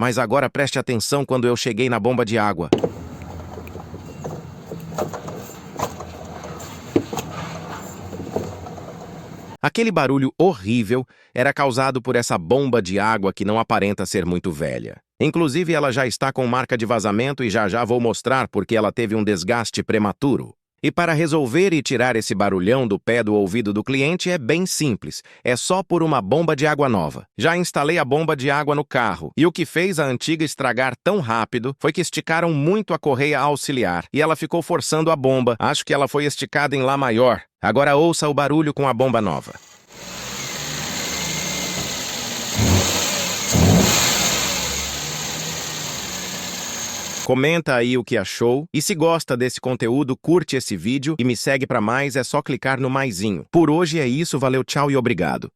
Mas agora preste atenção quando eu cheguei na bomba de água. Aquele barulho horrível era causado por essa bomba de água que não aparenta ser muito velha. Inclusive, ela já está com marca de vazamento e já vou mostrar porque ela teve um desgaste prematuro. E para resolver e tirar esse barulhão do pé do ouvido do cliente é bem simples. É só pôr uma bomba de água nova. Já instalei a bomba de água no carro. E o que fez a antiga estragar tão rápido foi que esticaram muito a correia auxiliar. E ela ficou forçando a bomba. Acho que ela foi esticada em Lá maior. Agora ouça o barulho com a bomba nova. Comenta aí o que achou e se gosta desse conteúdo, curte esse vídeo e me segue para mais, é só clicar no maisinho. Por hoje é isso, valeu, tchau e obrigado.